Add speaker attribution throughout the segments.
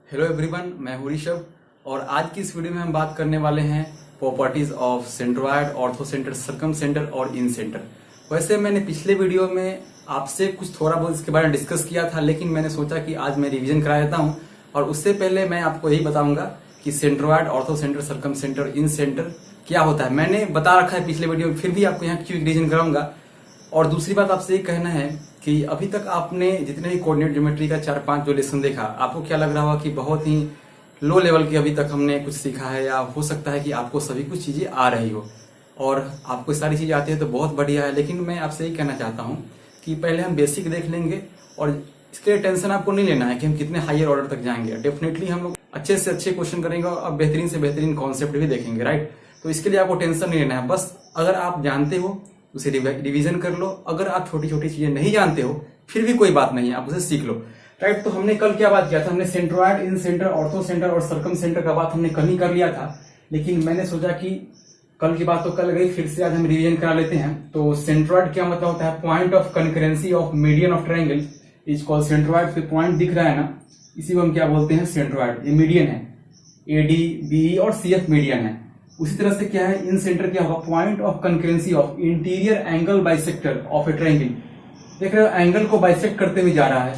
Speaker 1: Hello everyone, मैं हूं ऋषभ और आज की इस वीडियो में हम बात करने वाले हैं properties of centroid, orthocentre, circum centre और इन सेंटर। वैसे मैंने पिछले वीडियो में आपसे कुछ थोड़ा बहुत इसके बारे में डिस्कस किया था, लेकिन मैंने सोचा कि आज मैं रिवीजन करा देता हूं। और उससे पहले मैं आपको यही बताऊंगा कि centroid, orthocentre, circumcentre, incentre क्या होता है। मैंने बता रखा है पिछले वीडियो में, फिर भी आपको यहाँ क्यों रिवीजन कराऊंगा। और दूसरी बात आपसे ये कहना है कि अभी तक आपने जितने भी कोऑर्डिनेट ज्योमेट्री का 4-5 जो लेसन देखा, आपको क्या लग रहा होगा कि बहुत ही लो लेवल की अभी तक हमने कुछ सीखा है, या हो सकता है कि आपको सभी कुछ चीजें आ रही हो और आपको सारी चीजें आती है तो बहुत बढ़िया है। लेकिन मैं आपसे यही कहना चाहता हूँ कि पहले हम बेसिक देख लेंगे और इसके लिए टेंशन आपको नहीं लेना है कि हम कितने हायर ऑर्डर तक जाएंगे। डेफिनेटली हम लोग अच्छे से अच्छे क्वेश्चन करेंगे और बेहतरीन से बेहतरीन कॉन्सेप्ट भी देखेंगे, राइट। तो इसके लिए आपको टेंशन नहीं लेना है। बस अगर आप जानते हो उसे रिवीजन कर लो। अगर आप छोटी छोटी चीजें नहीं जानते हो फिर भी कोई बात नहीं है, आप उसे सीख लो, राइट। तो हमने कल क्या बात किया था, हमने सेंट्रोइड, इन सेंटर, ऑर्थो सेंटर और सर्कम सेंटर का बात हमने कल ही कर लिया था। लेकिन मैंने सोचा कि कल की बात तो कल गई, फिर से आज हम रिवीजन करा लेते हैं। तो सेंट्रोइड क्या मतलब होता है, point of concurrency of median of triangle is called centroid. फिर पॉइंट दिख रहा है ना, इसी को हम क्या बोलते हैं, सेंट्रोइड। ये मीडियन है, एडी, बीई और सीएफ मीडियन है। उसी तरह से क्या है, इन सेंटर क्या होगा, point of concurrency of interior angle bisector of A triangle. देख रहे हो, एंगल को बाइसेक्ट करते हुए जा रहा है।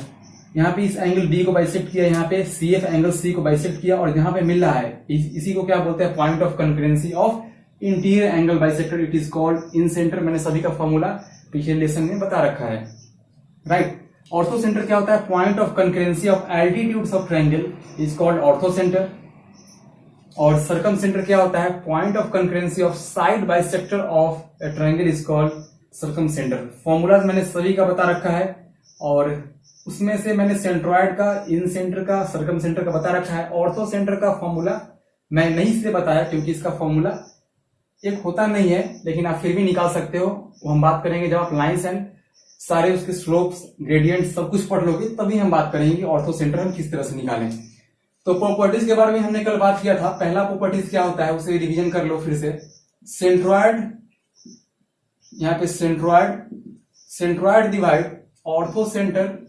Speaker 1: यहाँ पे इस एंगल बी को बाइसेक्ट किया, यहाँ पे सीएफ एंगल सी को बाइसेक्ट किया, और यहाँ पे मिल रहा है, इसी को क्या बोलते हैं, point of concurrency of interior angle bisector. It is called in centre. मैंने सभी का फॉर्मूला पिछले लेसन में बता रखा है, राइट। ऑर्थो सेंटर क्या होता है, point of concurrency of altitudes of triangle is called ortho centre. और सर्कम सेंटर क्या होता है, point of concurrency of side bisector of A triangle is called circum centre. Formulas मैंने सभी का बता रखा है और उसमें से मैंने सेंट्रोइड का, इन सेंटर का, सर्कम सेंटर का बता रखा है। ऑर्थो सेंटर का फॉर्मूला मैं नहीं इसलिए बताया क्योंकि इसका फॉर्मूला एक होता नहीं है, लेकिन आप फिर भी निकाल सकते हो। वो हम बात करेंगे जब आप लाइन्स एंड सारे उसके स्लोप्स, ग्रेडियंट सब कुछ पढ़ लोगे, तभी हम बात करेंगे ऑर्थो सेंटर हम किस तरह से निकालें। तो प्रॉपर्टीज के बारे में हमने कल बात किया था। पहला प्रॉपर्टीज क्या होता है उसे रिवीजन कर लो फिर से। सेंट्रोइड, यहाँ पे centroid divide ortho centre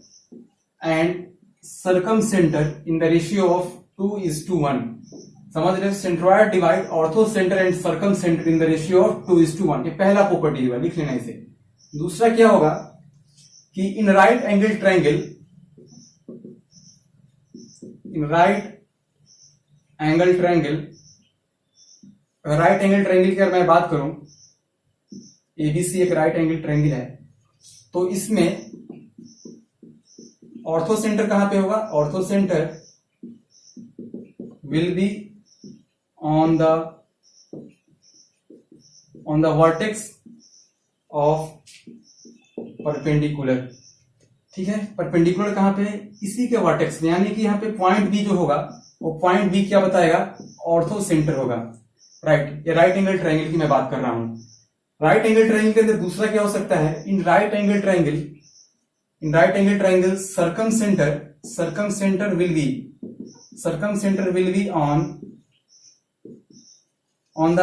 Speaker 1: and circum centre in the ratio of 2:1। समझ रहे हो, centroid divide ortho centre and circum centre in the ratio of 2:1। ये पहला प्रॉपर्टी है, लिख लेना इसे। दूसरा क्या होगा कि in right angle triangle, in right angle triangle की अगर मैं बात करूं, एबीसी एक राइट एंगल ट्रायंगल है, तो इसमें ऑर्थो सेंटर कहां पे होगा, ortho centre will be on the vertex of perpendicular. ठीक है, परपेंडिकुलर कहां पे, इसी के वर्टेक्स में, यानी कि यहाँ पे पॉइंट बी जो होगा वो पॉइंट बी क्या बताएगा, ऑर्थो सेंटर होगा, राइट। ये राइट एंगल ट्रायंगल की मैं बात कर रहा हूं। राइट एंगल ट्रायंगल के अंदर दूसरा क्या हो सकता है, in right angle triangle circum centre will be on the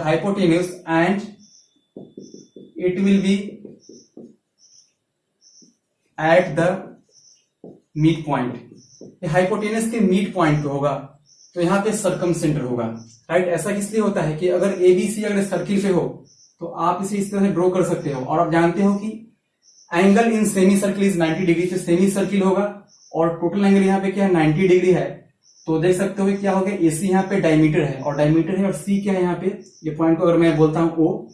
Speaker 1: hypotenuse and it will be at the mid point। ये हाइपोटेनस के मिड पॉइंट पे होगा, तो यहां पे सर्कम सेंटर होगा, राइट। ऐसा इसलिए होता है कि अगर एबीसी अगर सर्किल पे हो तो आप इसे इस तरह से ड्रॉ कर सकते हो। और आप जानते हो कि angle in semi circle is 90 degree, तो सेमी सर्किल होगा और टोटल एंगल यहाँ पे क्या है, 90 डिग्री है। तो देख सकते हो क्या हो गया, एसी यहाँ पे डायमीटर है और सी क्या है यहाँ पे, ये पॉइंट को अगर मैं बोलता हूं ओ,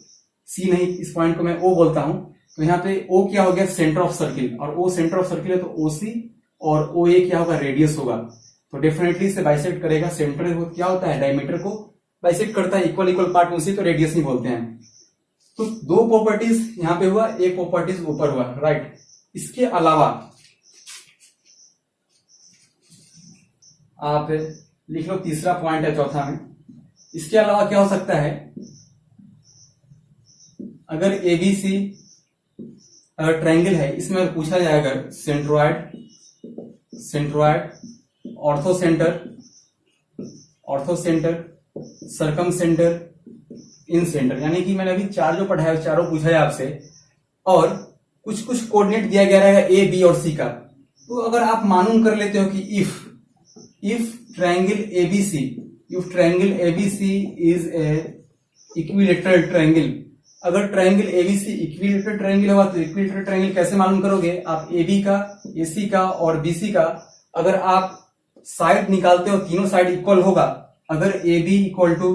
Speaker 1: सी नहीं, इस पॉइंट को मैं ओ बोलता हूं, तो यहाँ पे ओ क्या हो गया, सेंटर ऑफ सर्किल, और ओ सेंटर ऑफ सर्किल है तो ओसी, और ओ ए क्या होगा, रेडियस होगा। तो डेफिनेटली इसे बाइसेक्ट करेगा। सेंटर क्या होता है, डायमीटर को बाइसेक्ट करता है, इक्वल पार्ट उसी तो रेडियस नहीं बोलते हैं। तो दो प्रॉपर्टीज यहाँ पे हुआ, एक प्रॉपर्टीज ऊपर हुआ, राइट। इसके अलावा आप लिख लो, तीसरा पॉइंट है चौथा में। इसके अलावा क्या हो सकता है, अगर एबीसी अगर ट्रायंगल है, इसमें पूछा जाए अगर centroid, orthocentre, circumcentre, incentre, यानी कि मैंने अभी चार जो पढ़ाया चारों पूछा है आपसे। और कुछ कुछ कोऑर्डिनेट दिया गया रहेगा ए बी और सी का। तो अगर आप मालूम कर लेते हो कि if triangle ABC, if triangle ABC is a equilateral triangle, अगर ट्रायंगल एबीसी इक्विलेटरल ट्रायंगल होगा तो इक्विलेटरल ट्रायंगल कैसे मालूम करोगे? आप एबी का, एसी का और बीसी का अगर आप साइड निकालते हो, तीनों साइड इक्वल होगा। अगर A B equal to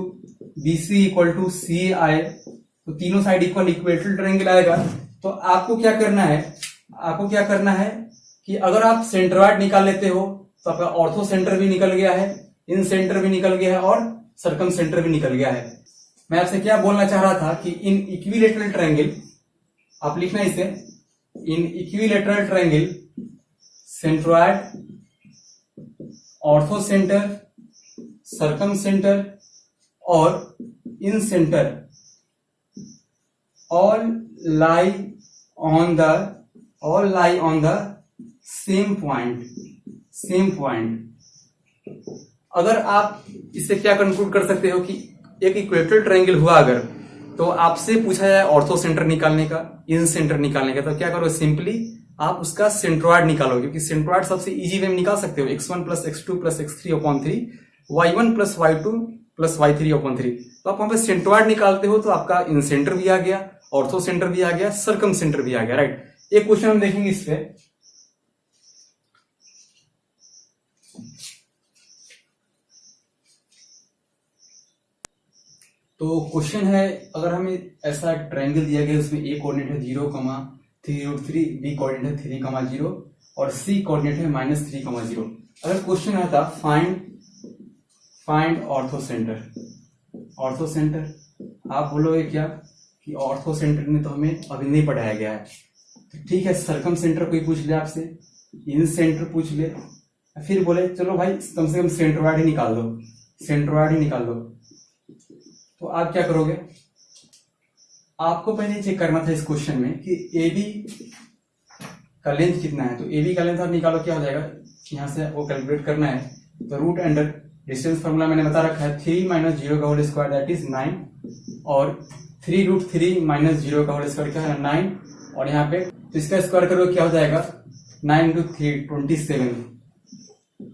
Speaker 1: B C equal to C आए तो तीनों साइड इक्वल इक्विलेटरल ट्रायंगल आएगा। तो आपको क्या करना है, आपको क्या करना है कि अगर आप सेंट्रॉइड निकाल लेते हो तो आपका ऑर्थो सेंटर भी निकल गया है, इन सेंटर भी निकल गया है और सर्कम सेंटर भी निकल गया है। मैं आपसे क्या बोलना चाह रहा था कि इन इक्विलेटरल ट्रायंगल, आप लिखना इसे, इन equilateral triangle centroid, ortho centre, circum centre और इन centre all lie on the same point। अगर आप इससे क्या कंक्लूड कर सकते हो कि एक इक्वेटरल ट्रायंगल हुआ अगर, तो आपसे पूछा जाए ऑर्थो सेंटर निकालने का, इन सेंटर निकालने का, तो क्या करो, सिंपली आप उसका सेंट्रॉइड निकालो, क्योंकि सेंट्रॉइड सबसे इजी वे में निकाल सकते हो। x1 plus x2 plus x3 upon 3, y1 plus y2 plus y3 upon 3। तो आप वहां पे सेंट्रॉइड निकालते हो तो आपका इन सेंटर भी आ गया, ऑर्थो सेंटर भी आ गया, सर्कम सेंटर भी आ गया, राइट। एक क्वेश्चन हम देखेंगे इस पे। तो क्वेश्चन है, अगर हमें ऐसा ट्रायंगल दिया गया उसमें ए कोऑर्डिनेट है 0,3√3, बी कोऑर्डिनेट है 3,0 और सी कोऑर्डिनेट है -3,0। अगर क्वेश्चन आता find ortho centre, ortho centre, आप बोलोगे क्या कि ऑर्थो सेंटर में तो हमें अभी नहीं पढ़ाया गया है, तो ठीक है, सर्कम सेंटर कोई पूछ ले आपसे, इन सेंटर पूछ ले, फिर बोले चलो भाई कम से कम सेंट्रॉइड ही निकाल दो, सेंट्रॉइड ही निकाल दो, तो आप क्या करोगे? आपको पहले चेक करना था इस क्वेश्चन में कि ए बी का लेंथ कितना है। तो ए बी का लेंथ आप निकालो, क्या हो जाएगा, यहां से वो कैलकुलेट करना है। तो रूट अंडर डिस्टेंस फॉर्मूला मैंने बता रखा है, 3 - 0 का होल स्क्वायर दैट इज 9, और 3√3 - 0 का होल स्क्वायर क्या है 9, और यहाँ पे तो इसका स्क्वायर करोगे क्या हो जाएगा 9 × 3 27,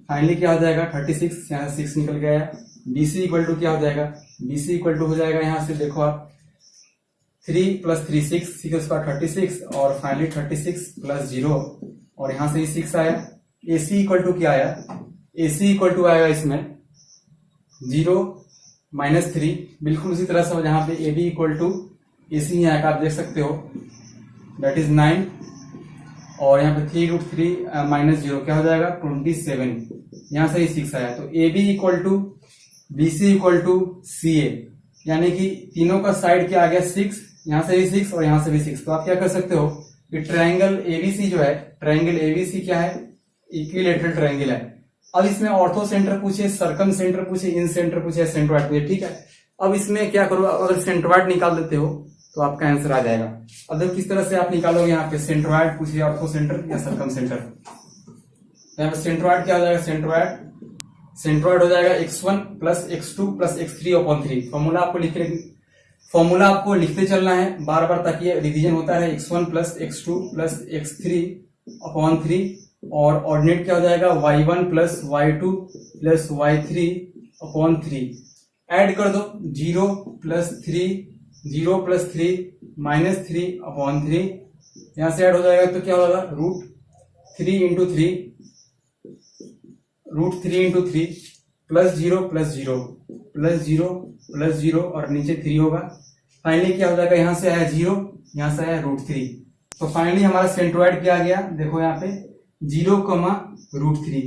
Speaker 1: फाइनली क्या हो जाएगा 36, यहाँ 6 निकल गया है। BC इक्वल टू क्या हो जाएगा, BC इक्वल टू हो जाएगा यहाँ से देखो आप 3 + 3 6, 6 स्क्वायर 36, और फाइनली 36 + 0, और यहाँ से ही 6 आया। AC इक्वल टू क्या आया, AC इक्वल टू आएगा इसमें 0 - 3, बिल्कुल उसी तरह से जहां पे AB इक्वल टू AC ही आएगा, आप देख सकते हो दैट इज 9, और यहाँ पे 3√3 - 0 क्या हो जाएगा 27, यहाँ से ही 6 आया। तो AB equal to BC equal to CA, यानी कि तीनों का साइड क्या आ गया 6, यहाँ से भी 6 और यहाँ से भी 6। तो आप क्या कर सकते हो कि ट्रायंगल ABC जो है, ट्रायंगल ABC क्या है, इक्विलेटरल ट्रायंगल है। अब इसमें ऑर्थो सेंटर पूछे, सर्कम सेंटर पूछे, इन सेंटर पूछे, सेंट्रॉइड पूछे, ठीक है। अब इसमें क्या करो, अगर सेंट्रॉइड निकाल देते हो तो आपका आंसर आ जाएगा। अब किस तरह से आप निकालोगे, यहाँ पे सेंट्रॉइड पूछे, ऑर्थो सेंटर या सर्कम सेंटर। यहाँ पे सेंट्रॉइड क्या हो जाएगा, सेंट्रॉइड हो जाएगा x1 + x2 + x3 upon 3। Formula आपको लिखते चलना है बार बार ताकि रिवीजन होता है। x1 + x2 + x3 अपॉन 3, और ऑर्डिनेट क्या हो जाएगा y1 + y2 + y3 upon 3। Add कर दो 0 + 3 -3 अपॉन 3, यहां से ऐड हो जाएगा तो क्या होगा √3 × 3 +0 + 0 और नीचे 3 होगा। फाइनली क्या हो जाएगा, यहां से आया 0, यहां से आया √3। तो फाइनली हमारा सेंट्रॉइड क्या आ गया, देखो यहाँ पे 0, √3।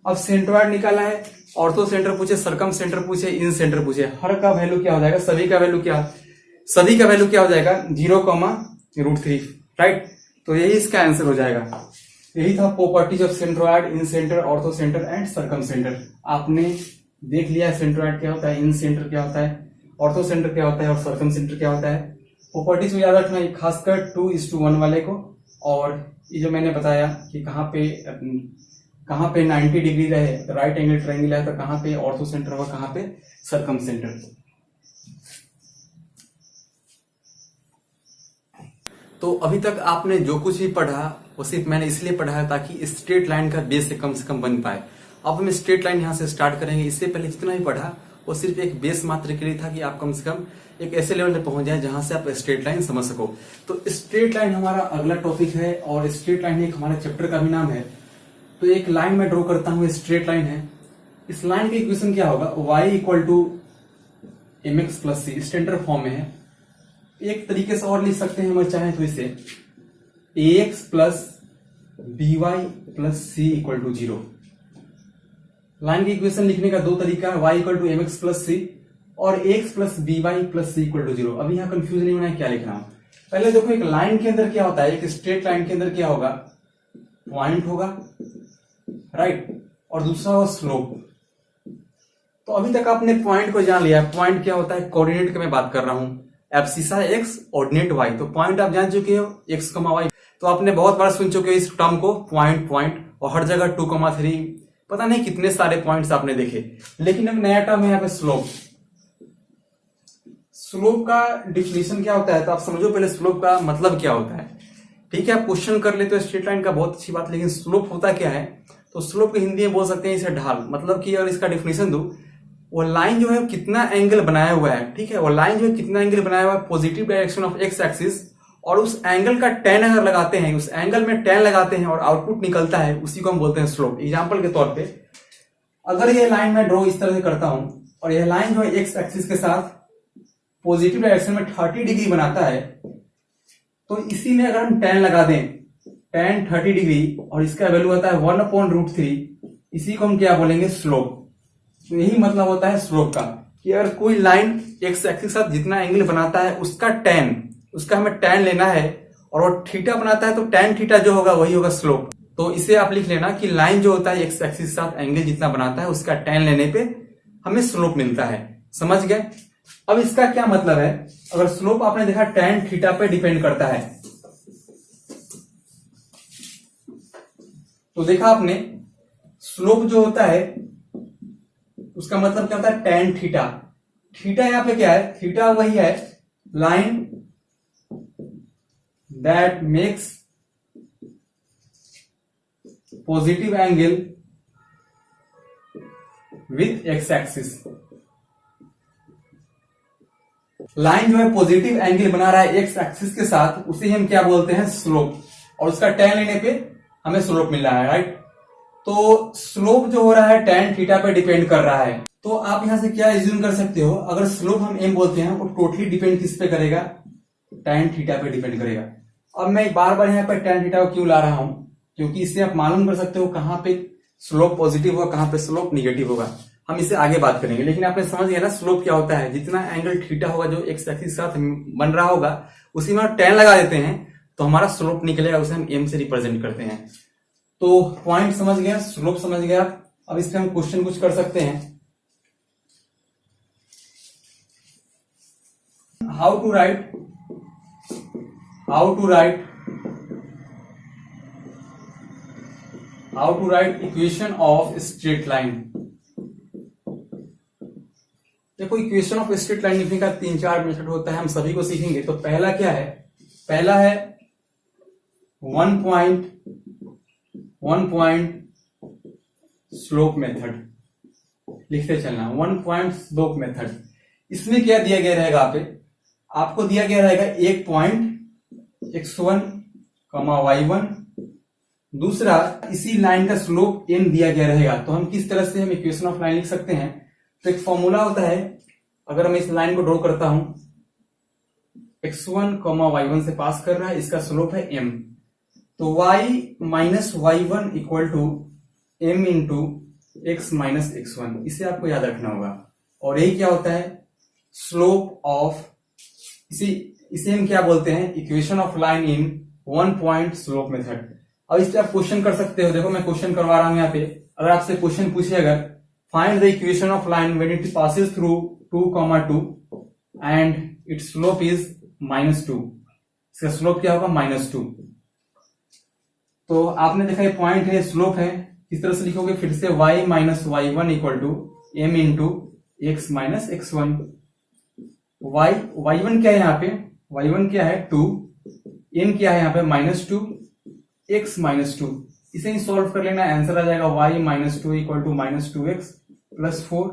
Speaker 1: अब सेंट्रॉइड निकाला है, ऑर्थो सेंटर पूछे, सर्कम सेंटर पूछे, इन सेंटर पूछे, हर का वैल्यू क्या हो जाएगा, सभी का वैल्यू क्या हो जाएगा 0, √3, राइट। तो यही इसका आंसर हो जाएगा। यही था properties of centroid, in centre, ortho centre and circum centre. आपने देख लिया सेंट्रॉइड क्या होता है, इन सेंटर क्या होता है, ऑर्थो सेंटर क्या होता है और सर्कम सेंटर क्या होता है। प्रॉपर्टीज को याद रखना, खासकर 2:1 वाले को। और ये जो मैंने बताया कि कहाँ पे 90 डिग्री रहे, राइट एंगल ट्रायंगल है, तो कहाँ पे ऑर्थो सेंटर होगा, कहाँ पे सर्कम सेंटर। तो अभी तक आपने जो कुछ भी पढ़ा वो सिर्फ मैंने इसलिए पढ़ा है ताकि स्ट्रेट लाइन का बेस से कम बन पाए। अब हम स्ट्रेट लाइन यहाँ से स्टार्ट करेंगे। इससे पहले जितना भी पढ़ा वो सिर्फ एक बेस मात्र के लिए था कि आप कम से कम एक ऐसे लेवल पे पहुंच जाए जहां से आप स्ट्रेट लाइन समझ सको। तो स्ट्रेट लाइन हमारा अगला टॉपिक है और स्ट्रेट लाइन एक हमारे चैप्टर का भी नाम है। तो एक लाइन में ड्रॉ करता हूं, स्ट्रेट लाइन है। इस लाइन का इक्वेशन क्या होगा, y equal to mx plus C standard form में है। एक तरीके से और लिख सकते हैं हम चाहें तो इसे ax plus by plus C equal to 0। Line की इक्वेशन लिखने का दो तरीका है, y equal to mx plus C और x plus by plus C equal to 0। अभी यहाँ कंफ्यूज नहीं होना है क्या लिखना। पहले देखो एक लाइन के अंदर क्या होता है, एक स्ट्रेट लाइन के अंदर क्या होगा, पॉइंट होगा, राइट, और दूसरा होगा स्लोप। तो अभी तक आपने पॉइंट को जान लिया। पॉइंट क्या होता है, कोऑर्डिनेट की मैं बात कर रहा हूं, एब्सिसा x ऑर्डिनेट y। तो पॉइंट आप जान चुके हो x, y। तो आपने बहुत बार सुन चुके हो इस टर्म को, पॉइंट पॉइंट, और हर जगह 2,3 पता नहीं कितने सारे पॉइंट्स आपने देखे। लेकिन अब नया टर्म है यहाँ पे स्लोप। स्लोप का डिफिनेशन क्या होता है तो आप समझो पहले स्लोप का मतलब क्या होता है। ठीक है, आप क्वेश्चन कर लेते हो स्ट्रेट लाइन का, बहुत अच्छी बात, लेकिन स्लोप होता क्या है। तो स्लोप को हिंदी में बोल सकते हैं इसे ढाल। मतलब कि अगर इसका डिफिनेशन दूं, वो लाइन जो है कितना एंगल बनाया हुआ है, ठीक है, वो लाइन जो है कितना एंगल बनाया हुआ है positive direction of x axis, और उस एंगल का tan अगर लगाते हैं, उस एंगल में tan लगाते हैं और आउटपुट निकलता है, उसी को हम बोलते हैं स्लोप। एग्जांपल के तौर पे अगर ये लाइन मैं ड्रॉ इस तरह से करता हूं और यह लाइन जो है एक्स एक्सिस के साथ पॉजिटिव डायरेक्शन में 30 डिग्री बनाता है, तो इसी में अगर हम tan लगा दें, tan 30 डिग्री, और इसका वैल्यू आता है 1/√3, इसी को हम क्या बोलेंगे, स्लोप। तो यही मतलब होता है स्लोप का कि अगर कोई लाइन एक्स एक्सिस के साथ जितना एंगल बनाता है उसका उसका हमें tan लेना है, और वो थीटा बनाता है तो tan थीटा जो होगा वही होगा स्लोप। तो इसे आप लिख लेना कि लाइन जो होता है एक्स एक्सिस के साथ एंगल जितना बनाता है उसका tan लेने पे हमें स्लोप मिलता है। समझ गए। अब इसका क्या मतलब है, अगर स्लोप आपने देखा tan थीटा पे डिपेंड करता है, तो देखा आपने स्लोप जो होता है उसका मतलब क्या होता है, tan थीटा। थीटा यहां पे क्या है, थीटा वही है line that makes positive angle with x axis. Line जो है पॉजिटिव एंगल बना रहा है एक्स एक्सिस के साथ, उसे हम क्या बोलते हैं, स्लोप, और उसका tan लेने पे हमें स्लोप मिल रहा है, राइट। तो स्लोप जो हो रहा है tan थीटा पे डिपेंड कर रहा है। तो आप यहां से क्या एज्यूम कर सकते हो, अगर स्लोप हम m बोलते हैं वो टोटली डिपेंड किस पे करेगा, tan थीटा पे डिपेंड करेगा। अब मैं बार बार यहाँ पे tan थीटा को क्यों ला रहा हूं, क्योंकि इससे आप मालूम कर सकते हो कहां पे स्लोप पॉजिटिव होगा, कहां पे स्लोप निगेटिव होगा। हम इसे आगे बात करेंगे, लेकिन आपने समझ गया ना स्लोप क्या होता है। जितना एंगल थीटा होगा जो एक्स एक्सिस के साथ बन रहा होगा, उसी में tan लगा देते हैं तो हमारा स्लोप निकलेगा, उसे हम m से रिप्रेजेंट करते हैं। तो पॉइंट समझ गया, स्लोप समझ गया। अब इस पे हम क्वेश्चन कुछ कर सकते हैं। How to write equation of straight line. देखो इक्वेशन ऑफ स्ट्रेट लाइन लिखने का 3-4 मेथड होता है, हम सभी को सीखेंगे। तो पहला क्या है, पहला है वन पॉइंट स्लोप मेथड। लिखते चलना, वन पॉइंट स्लोप मेथड। इसमें क्या दिया गया रहेगा, आपको दिया गया रहेगा एक पॉइंट x1, y1, दूसरा इसी लाइन का स्लोप m दिया गया रहेगा। तो हम किस तरह से हम इक्वेशन ऑफ लाइन लिख सकते हैं, तो एक फॉर्मूला होता है। अगर मैं इस लाइन को ड्रॉ करता हूं, x1, y1 से पास कर रहा है, इसका स्लोप है m, तो y minus y1 equal to m into x minus x1। इसे आपको याद रखना होगा। और यही क्या होता है, स्लोप ऑफ, इसे हम क्या बोलते हैं, equation of line in one point slope method. अब इस पे आप क्वेश्चन कर सकते हो। देखो मैं क्वेश्चन करवा रहा हूं यहाँ पे। अगर आपसे क्वेश्चन पूछे, अगर find the equation of line when it passes through 2,2 and it's slope is -2, इसका स्लोप क्या होगा, -2। तो आपने देखा ये पॉइंट है, स्लोप है, किस तरह से लिखोगे, फिर से y minus y1 equal to m into x minus x1। y1 क्या है यहाँ पे, y1 क्या है 2, n क्या है यहाँ पे -2 x -2, इसे ही सॉल्व कर लेना, आंसर आ जाएगा y -2 equal to -2x plus 4,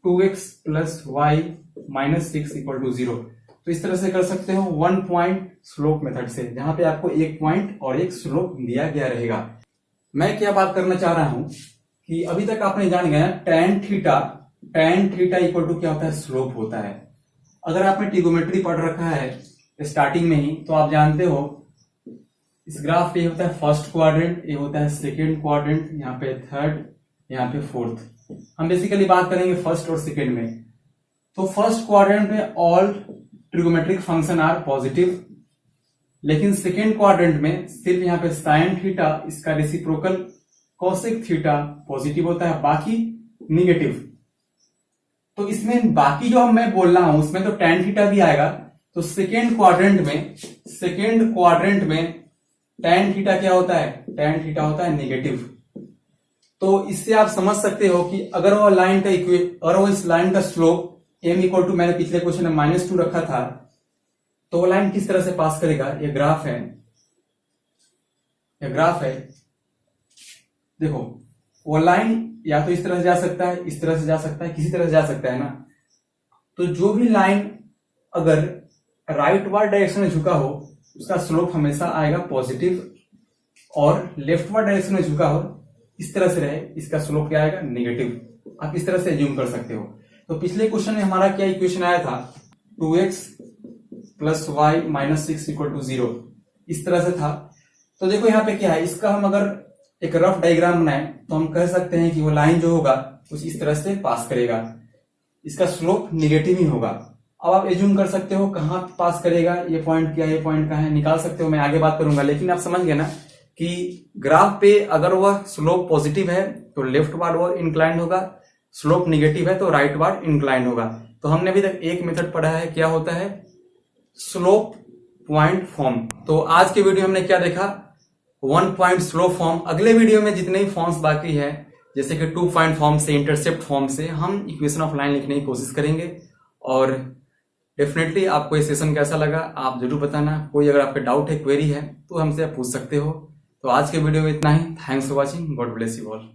Speaker 1: 2x plus y -6 equal to 0। तो इस तरह से कर सकते हो 1 पॉइंट स्लोप मेथड से, जहां पे आपको एक पॉइंट और एक स्लोप दिया गया रहेगा। मैं क्या बात करना चाह रहा हूं कि अभी तक आपने जान गया tan थीटा इक्वल टू क्या होता है, स्लोप होता है। अगर आपने ट्रिगोमेट्री पढ़ रखा है स्टार्टिंग में ही तो आप जानते हो इस ग्राफ पे होता है फर्स्ट क्वाड्रेंट, ये होता है सेकेंड क्वाड्रेंट, यहाँ पे थर्ड, यहाँ पे फोर्थ। हम बेसिकली बात करेंगे फर्स्ट और सेकेंड में। तो फर्स्ट क्वाड्रेंट में all trigonometric function are positive, लेकिन सेकेंड क्वाड्रेंट में सिर्फ यहाँ पे साइन थीटा, इसका रेसिप्रोकल कोसेक थीटा पॉजिटिव होता है, बाकी निगेटिव। तो इसमें बाकी जो मैं बोल रहा हूं उसमें तो tan थीटा भी आएगा। तो सेकेंड क्वाड्रेंट में tan थीटा क्या होता है, tan थीटा होता है नेगेटिव। तो इससे आप समझ सकते हो कि अगर वो लाइन का अगर वो इस लाइन का स्लोप m इक्वल टू, मैंने पिछले क्वेश्चन में -2 रखा था, तो वो लाइन किस तरह से पास करेगा। ये ग्राफ है, देखो वो लाइन या तो इस तरह से जा सकता है, इस तरह से जा सकता है, किसी तरह से जा सकता है ना। तो जो भी लाइन अगर राइट वर्ड डायरेक्शन में झुका हो उसका स्लोप हमेशा आएगा पॉजिटिव, और लेफ्ट वर्ड डायरेक्शन में झुका हो इस तरह से रहे, इसका स्लोप क्या आएगा, नेगेटिव। आप इस तरह से एज्यूम कर सकते हो। तो पिछले क्वेश्चन में हमारा क्या इक्वेशन आया था, 2x plus y -6 equal to 0, इस तरह से था। तो देखो यहाँ पे क्या है, इसका हम अगर एक रफ डायग्राम बनाए तो हम कह सकते हैं कि वो लाइन जो होगा कुछ इस तरह से पास करेगा, इसका स्लोप निगेटिव ही होगा। अब आप एज्यूम कर सकते हो कहाँ पास करेगा, ये पॉइंट क्या है, ये पॉइंट कहाँ है, निकाल सकते हो, मैं आगे बात करूंगा। लेकिन आप समझ गए ना कि ग्राफ पे अगर वह स्लोप पॉजिटिव है तो लेफ्ट वार्ड वो इंक्लाइंड होगा, स्लोप निगेटिव है तो राइट वार्ड इंक्लाइंड होगा। तो हमने अभी तक एक मेथड पढ़ा है, क्या होता है, स्लोप पॉइंट फॉर्म। तो आज के वीडियो हमने क्या देखा, 1 पॉइंट स्लोप फॉर्म। अगले वीडियो में जितने भी फॉर्म्स बाकी है, जैसे कि 2 पॉइंट फॉर्म से, इंटरसेप्ट फॉर्म से, हम इक्वेशन ऑफ लाइन लिखने की कोशिश करेंगे। और डेफिनेटली आपको ये सेशन कैसा लगा आप जरूर बताना। कोई अगर आपके डाउट है, क्वेरी है, तो हमसे आप पूछ सकते हो। तो आज के वीडियो में इतना ही। Thanks for watching, God bless you all.